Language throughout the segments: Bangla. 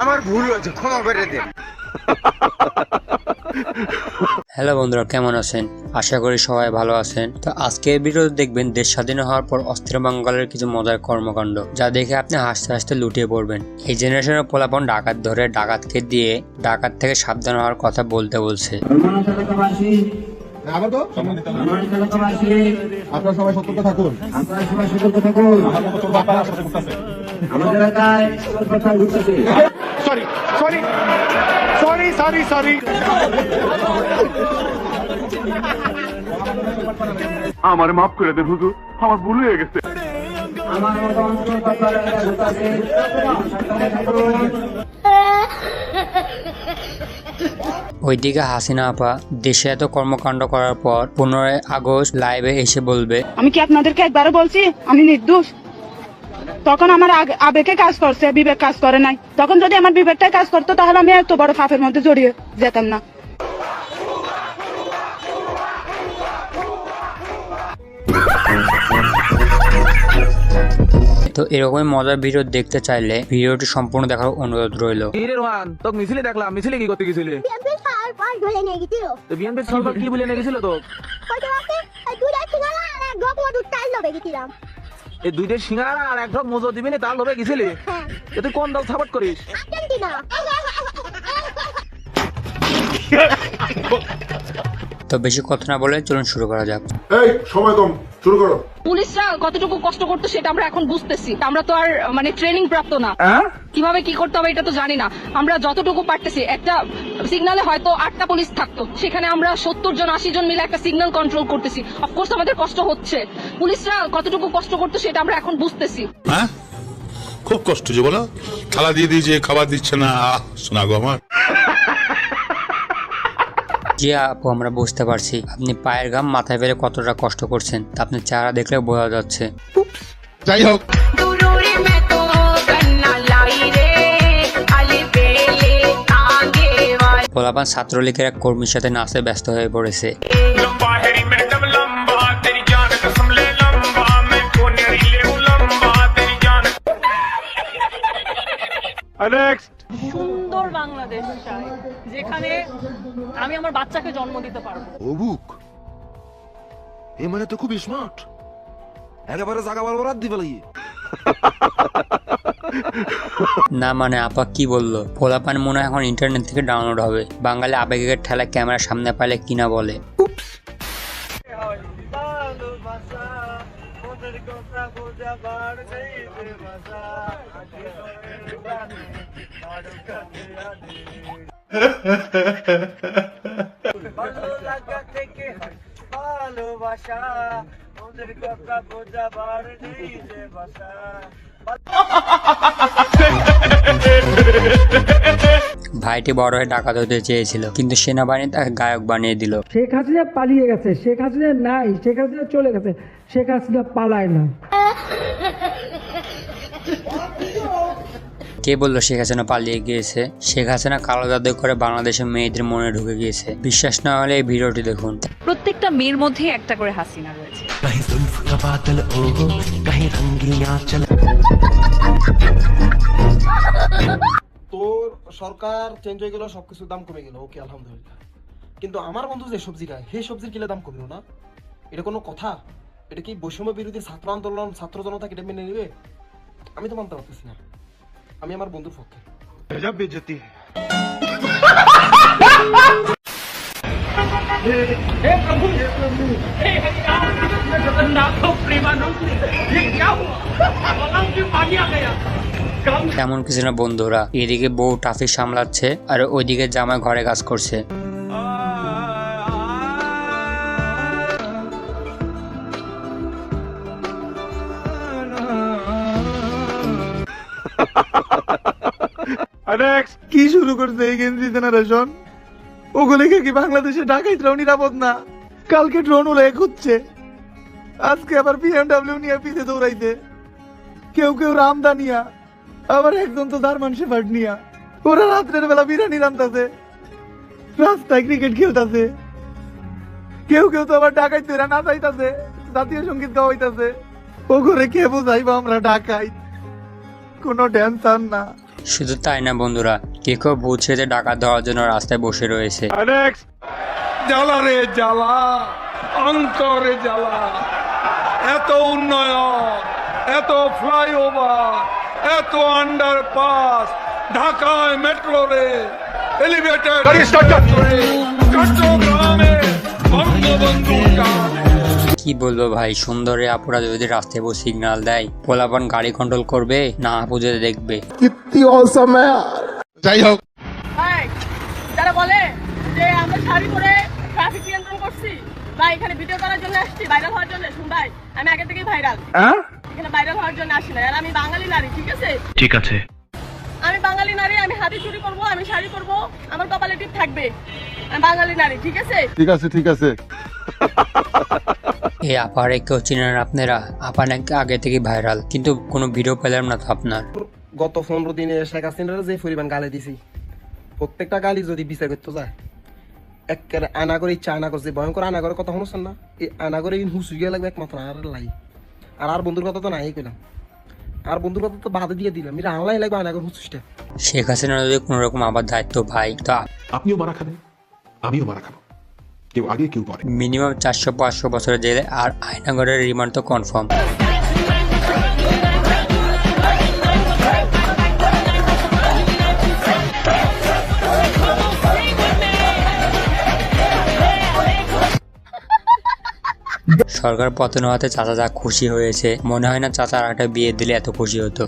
আমার ভুল হয়েছে, ক্ষমা করে দে। হ্যালো বন্ধুরা, কেমন আছেন? আশা করি সবাই ভালো আছেন। তো আজকের ভিডিওতে দেখবেন দেশ স্বাধীন হওয়ার পর অস্থির বাঙ্গালের কিছু মজার কর্মকাণ্ড, যা দেখে আপনি হাসতে হাসতে লুটিয়ে পড়বেন। এই জেনারেশনের পোলাপন ডাকাত ধরে ডাকাতকে দিয়ে ডাকাত থেকে সাবধান হওয়ার কথা বলতে বলছে। আপনারা সবাই সতর্ক থাকুন। সরি। আমার মাফ করে দেন হুজুর, আমার ভুল হয়ে গেছে। ওইদিকে হাসিনা আপা দেশে এত কর্মকাণ্ড করার পর 15 আগস্ট লাইভে এসে বলবে, আমি কি আপনাদেরকে একবারও বলছি আমি নির্দোষ? তখন আমার আবেগে কাজ করছে, বিবেক কাজ করে নাই। তখন যদি আমার বিবেকটাই কাজ করতো তাহলে আমি এত বড় ফাঁপের মধ্যে জড়িয়ে যেতাম না। তো এরকমই মজার ভিডিও দেখতে চাইলে ভিডিওটি সম্পূর্ণ দেখার অনুরোধ রইল। রোহান, তোকে মিছিলে দেখলাম, মিছিলে কি করতে গেছিলে? বিএনপির সরকার কি বলে নিয়ে গেছিল তো? এই দুইটা সিঙ্গারা আর এক ঢোক মজো দিবি না, তার লোভে গেছিলি? তুই কোন দল সাপোর্ট করিস? তো বেশি কথা না বলে চলুন শুরু করা যাক। এই সময় কম, শুরু করো। পুলিশরা কতটুকু কষ্ট করতো সেটা আমরা এখন বুঝতেছি। আমরা তো আর ট্রেনিং প্রাপ্ত না, কিভাবে কি করতে হবে এটা তো জানি না। আমরা যতটুকু পারতেছি, একটা সিগনালে হয়তো 8টা পুলিশ থাকতো, সেখানে আমরা 70 জন 80 জন মিলে একটা সিগন্যাল কন্ট্রোল করতেছি। অফকোর্স আমাদের কষ্ট হচ্ছে, পুলিশরা কতটুকু কষ্ট করতো সেটা আমরা এখন বুঝতেছি। খুব কষ্ট যে বলো, থালা দিয়ে দিয়েছে, খাবার দিচ্ছে না, শোনা গো আমার। জি আপু, আমরা বুঝতে পারছি আপনি পায়ের ঘাম মাথায় ফেলে কতটা কষ্ট করছেন, তা আপনার চেহারা দেখলে বোঝা যাচ্ছে। যাই হোক, পোলাপান ছাত্রলীগের এক কর্মীর সাথে নাচে ব্যস্ত হয়ে পড়েছে। সুন্দর বাংলাদেশ চাই, যেখানে আমি আমার বাচ্চাকে জন্ম দিতে পারবো। অবুক এ মানে তো খুব স্মার্ট, একেবারে জায়গা বরাবর দিবে লাগি। না মানে আপা কি বললো? পোলাপান মনে হয় এখন ইন্টারনেট থেকে ডাউনলোড হবে। বাঙালি আবেগের ঠেলা ক্যামেরার সামনে পাইলে কিনা বলে। ভাইটি বড় হয়ে ডাকাত হতে চেয়েছিল, কিন্তু সেনাবাহিনী তাকে গায়ক বানিয়ে দিল। শেখ হাসিনা পালিয়ে গেছে, শেখ হাসিনা নাই, শেখ হাসিনা চলে গেছে, শেখ হাসিনা পালায় না। কে বললো শেখ হাসিনা পালিয়ে গিয়েছে? শেখ হাসিনা কালো জাদু করে বাংলাদেশের মেয়েদের মনে ঢুকে গিয়েছে। বিশ্বাস না হলে এই ভিডিওটি দেখুন। প্রত্যেকটা মেয়ের মধ্যে একটা করে হাসিনা রয়েছে। তোর সরকার চেঞ্জ হয়ে গেল, সবকিছুর দাম কমে গেল, ওকে আলহামদুলিল্লাহ। কিন্তু আমার বন্ধু যে সবজি খায়, সেই সবজির কিলে দাম কমলো না, এটা কোনো কথা? এটা কি বৈষম্য বিরোধী ছাত্র আন্দোলন, ছাত্র জনতা কি এটা মেনে নেবে? আমি তো মানতে পারতেছি না। আমি আমার বন্ধুর পক্ষে। তেমন কিছু না বন্ধুরা, এদিকে বউ ট্রাফিক সামলাচ্ছে আর ওইদিকে জামাই ঘরে কাজ করছে। কি শুরু করছে এই গেঞ্জি জেনারেশন? ওগুলো কি বাংলাদেশে ডাকাইতরাও নিরাপদ না? কালকে ড্রোন উড়ে ঘুরছে, আজকে আবার BMW নিয়ে পিছে দৌড়াইতে, কেউ রামদা নিয়া, আবার একজন তো দারমান শেফার্ড নিয়া। ওরা রাত্রের বেলা বিরিয়ানি রান্তাছে। রাস্তায় ক্রিকেট খেলতেছে, কেউ কেউ তো আবার ডাকাইতে এরা না চাইতাছে, জাতীয় সঙ্গীত গাওয়াইতাছে। ও ঘরে কে বুঝাইবো আমরা ডাকাই, কোনো টেনশন না। শুধু তাই না বন্ধুরা, কেউ কেউ ভূত সেজে ডাকাত দেওয়ার জন্য রাস্তায় বসে রয়েছে। জ্বালা রে জ্বালা, অন্তরে জ্বালা, এত উন্নয়ন, এত ফ্লাইওভার, এত আন্ডারপাস, ঢাকায় মেট্রো রেল, এলিভেটেড, চট্টগ্রামে বঙ্গবন্ধু ঘাট। কি বলবো ভাই, সুন্দরী আপুরা যদি রাস্তায় বসে সিগন্যাল দেয়, পোলাপান গাড়ি কন্ট্রোল করবে না আপু যে দেখবে। যাই হোক, যারা বলে যে আমরা শাড়ি পরে ট্রাফিক নিয়ন্ত্রণ করছি বা এখানে ভিডিও করার জন্য আসছি, ভাইরাল হওয়ার জন্য, শুন ভাই আমি আগে থেকেই ভাইরাল, এখানে ভাইরাল হওয়ার জন্য আসি না। আর আমি বাঙালি নারী, ঠিক আছে? ঠিক আছে। আমি বাঙালি নারী, আমি হাতে চুরি করবো, আমি শাড়ি পরবো, আমার কপালে টিপ থাকবে, আমি বাঙালি নারী, ঠিক আছে? ঠিক আছে, ঠিক আছে। এই আপারে কেউ চিনেন আপনারা? আপা নাকি আগে থেকে ভাইরাল, কিন্তু কোনো ভিডিও পেলাম না তো আপনার। গত 15 দিনে শেখ হাসিনার যে পরিমাণ গালি দিছি, প্রত্যেকটা গালি যদি বিচার করতে যায়, একেবারে আনা করে ইচ্ছা আনা করছে, ভয়ঙ্কর আনা করে কথা শুনছেন না? এই আনা করে হুঁসু গিয়ে লাগবে একমাত্র আর লাই। আর বন্ধুর কথা তো নাই কইলাম, আর বন্ধুর কথা তো বাদে দিয়ে দিলাম, এটা আনলাই লাগবে আনা করে হুঁসুসটা। শেখ হাসিনা যদি কোনো রকম আবার দায়িত্ব ভাই, তো আপনিও মারা খাবেন, আমিও মারা খাবো, কেউ আগে কেউ পরে। মিনিমাম 400-500 বছরের জেলে আর আয়নাগরের রিমান্ড তো কনফার্ম। সরকার পতন হওয়াতে চাচা যা খুশি হয়েছে, মনে হয় না চাচার একটা বিয়ে দিলে এত খুশি হতো।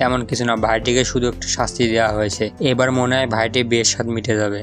তেমন কিছু না, ভাইটিকে শুধু একটু শাস্তি দেওয়া হয়েছে, এবার মনে হয় ভাইটি বিয়ের স্বাদ মিটে যাবে।